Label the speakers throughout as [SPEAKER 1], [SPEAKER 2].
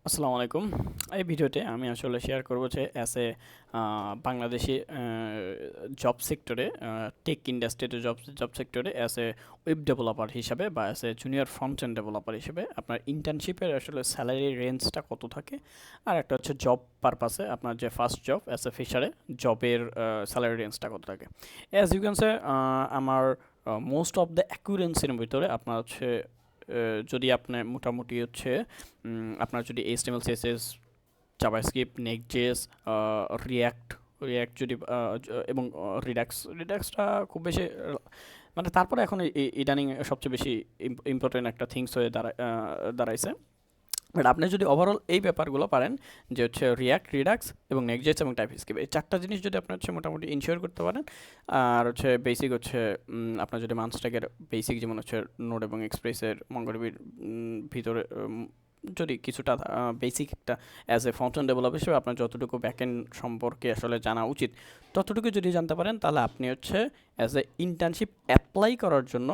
[SPEAKER 1] আসসালামু আলাইকুম। এই ভিডিওতে আমি আসলে শেয়ার করব যে অ্যাজ এ বাংলাদেশি জব সেক্টরে টেক ইন্ডাস্ট্রিতে জব সেক্টরে অ্যাজ এ ওয়েব ডেভেলপার হিসাবে বা as a junior front end developer হিসেবে আপনার ইন্টার্নশিপের আসলে স্যালারি রেঞ্জটা কত থাকে, আর একটা হচ্ছে জব পারপাসে আপনার যে ফার্স্ট জব অ্যাজ এ ফিশারে জবের স্যালারি রেঞ্জটা কত থাকে। অ্যাজ ইউ ক্যান সে আমার মোস্ট অফ দ্য অ্যাকুরেন্সির ভিতরে আপনার হচ্ছে যদি আপনি মোটামুটি হচ্ছে আপনার যদি HTML CSS জাভাস্ক্রিপ্ট নেক্সট.js রিয়াক্ট রিয়াক্ট যদি এবং রিডাক্সটা খুব বেশি মানে তারপরে এখন ইদানিং সবচেয়ে বেশি ইম্পর্টেন্ট একটা থিংস হয়ে দাঁড়াইছে। বাট আপনি যদি ওভারঅল এই ব্যাপারগুলো পারেন, যে হচ্ছে রিয়াক্ট রিডাক্স এবং নেক্সট.js এবং টাইপস্ক্রিপ্ট, এই চারটা জিনিস যদি আপনি হচ্ছে মোটামুটি ইনশিওর করতে পারেন, আর হচ্ছে বেসিক হচ্ছে আপনার যদি মানস্ট্যাকের বেসিক যেমন হচ্ছে নোড এবং এক্সপ্রেসের মঙ্গলবির ভিতরে যদি কিছুটা বেসিক একটা as a front end developer হিসেবে আপনার যতটুকু ব্যাকএন্ড সম্পর্কে আসলে জানা উচিত ততটুকু যদি জানতে পারেন, তাহলে আপনি হচ্ছে অ্যাজ এ ইন্টার্নশিপ অ্যাপ্লাই করার জন্য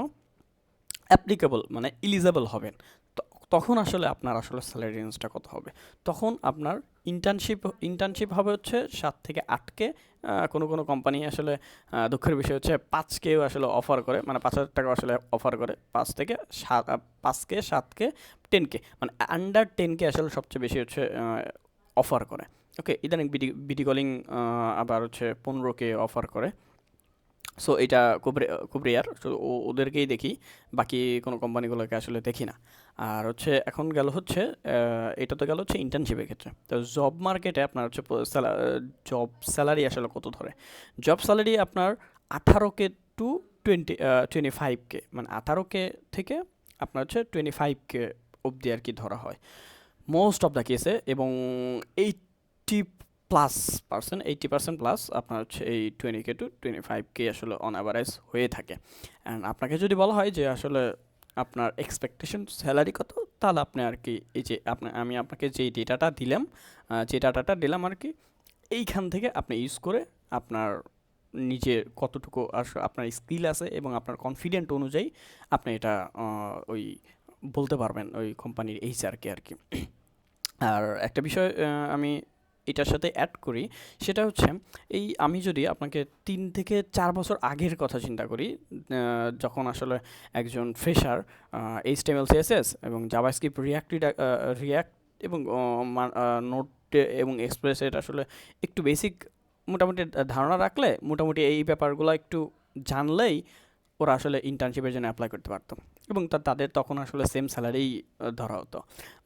[SPEAKER 1] অ্যাপ্লিকেবল মানে ইলিজেবল হবেন। তখন আসলে আপনার আসলে স্যালারি রেঞ্জটা কত হবে? তখন আপনার ইন্টার্নশিপ হবে হচ্ছে 7 থেকে 8K। কোনো কোনো কোম্পানি আসলে দুঃখের বিষয় হচ্ছে 5Kও আসলে অফার করে, মানে 5,000 টাকা আসলে অফার করে। 5K 7K 10K, মানে আন্ডার 10K আসলে সবচেয়ে বেশি হচ্ছে অফার করে। ওকে, ইদানিং বিডি কলিং আবার হচ্ছে 15K অফার করে। সো এটা খুব রেয়ার, সো ওদেরকেই দেখি, বাকি কোনো কোম্পানিগুলোকে আসলে দেখি না। আর হচ্ছে এখন গেল হচ্ছে এটা তো গেল হচ্ছে ইন্টার্নশিপের ক্ষেত্রে। তো জব মার্কেটে আপনার হচ্ছে জব স্যালারি আসলে কত ধরে? জব স্যালারি আপনার 18K টু 25K, মানে 18K থেকে আপনার হচ্ছে 25K অবধি আর কি ধরা হয় মোস্ট অফ দ্য কেসে। এবং 80% প্লাস আপনার হচ্ছে এই 20K টু 25K আসলে অন অ্যাভারেজ হয়ে থাকে। অ্যান্ড আপনাকে যদি বলা হয় যে আসলে আপনার এক্সপেকটেশন স্যালারি কত, তাহলে আপনি আর কি এই যে আমি আপনাকে যেই ডেটাটা দিলাম, যে ডাটাটা দিলাম আর কি, এইখান থেকে আপনি ইউজ করে আপনার নিজের কতটুকু আপনার স্কিল আছে এবং আপনার কনফিডেন্ট অনুযায়ী আপনি এটা ওই বলতে পারবেন ওই কোম্পানির এইচআরকে আর কি। আর একটা বিষয় আমি এটার সাথে অ্যাড করি, সেটা হচ্ছে আমি যদি আপনাকে 3 থেকে 4 বছর আগের কথা চিন্তা করি, যখন আসলে একজন ফ্রেশার HTML CSS এবং জাভাস্ক্রিপ্ট রিয়াক্ট এবং নোট এবং এক্সপ্রেসের আসলে একটু বেসিক মোটামুটি ধারণা রাখলে, মোটামুটি এই ব্যাপারগুলো একটু জানলেই ওরা আসলে ইন্টার্নশিপের জন্য অ্যাপ্লাই করতে পারতো এবং তাদের তখন আসলে সেম স্যালারিই ধরা হতো।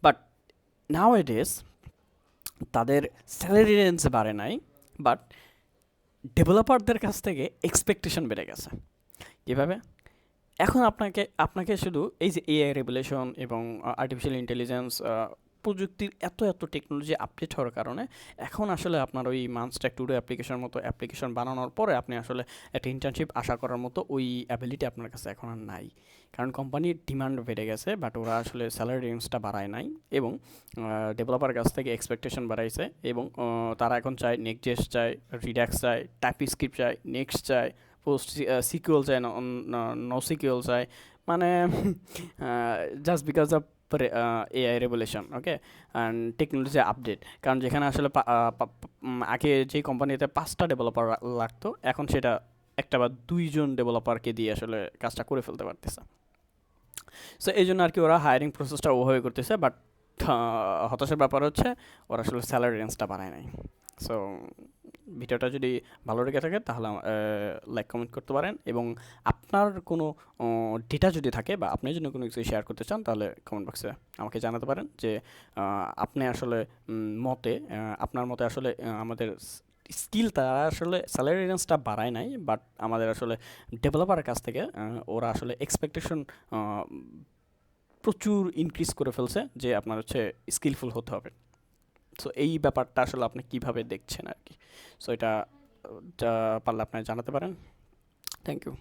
[SPEAKER 1] বাট নাওএডেজ তাদের স্যালারি রেঞ্জ বাড়ে নাই, বাট ডেভেলপারদের কাছ থেকে এক্সপেকটেশন বেড়ে গেছে। কীভাবে? এখন আপনাকে আপনাকে শুধু এই যে এআই রেগুলেশন এবং আর্টিফিশিয়াল ইন্টেলিজেন্স প্রযুক্তির এত টেকনোলজি আপডেট হওয়ার কারণে এখন আসলে আপনার ওই মানস্ট্যাক টুডো অ্যাপ্লিকেশন মতো অ্যাপ্লিকেশন বানানোর পরে আপনি আসলে একটা ইন্টার্নশিপ আশা করার মতো ওই অ্যাবিলিটি আপনার কাছে এখন আর নাই। কারণ কোম্পানির ডিমান্ড বেড়ে গেছে, বাট ওরা আসলে স্যালারি রেঞ্জটা বাড়ায় নাই এবং ডেভেলপার কাছ থেকে এক্সপেকটেশন বাড়াইছে। এবং তারা এখন চায় নেক্সট.js চায়, রিডাক্স চায়, টাইপস্ক্রিপ্ট চায়, নেক্সট চায়, পোস্ট সিকিউএল চায়, নো সিকিউএল চায়, মানে just because of AI revolution. Okay, and technology update. কারণ যেখানে আসলে আগে যে কোম্পানিতে 5টা ডেভেলপার লাগতো, এখন সেটা একটা বা 2জন ডেভেলপারকে দিয়ে আসলে কাজটা করে ফেলতে পারতেছে। সো এই জন্য আর কি ওরা হায়ারিং প্রসেসটা ওভাবে করতেছে। বাট হতাশার ব্যাপার হচ্ছে ওরা আসলে স্যালারি রেঞ্জটা বাড়ায় নাই। সো ভিডিওটা যদি ভালো লেগে থাকে তাহলে লাইক কমেন্ট করতে পারেন, এবং আপনার কোনো ডেটা যদি থাকে বা আপনি যদি কোনো কিছু শেয়ার করতে চান, তাহলে কমেন্ট বক্সে আমাকে জানাতে পারেন যে আপনি আসলে আপনার মতে আসলে আমাদের স্কিল তারা আসলে স্যালারি রেঞ্জটা বাড়ায় নাই, বাট আমাদের আসলে ডেভেলপারের কাছ থেকে ওরা আসলে এক্সপেকটেশন প্রচুর ইনক্রিজ করে ফেলছে যে আপনার হচ্ছে স্কিলফুল হতে হবে। সো এই ব্যাপারটা আসলে আপনি কিভাবে দেখছেন আর কি। সো এটা পারলে আপনারা জানাতে পারেন। Thank you.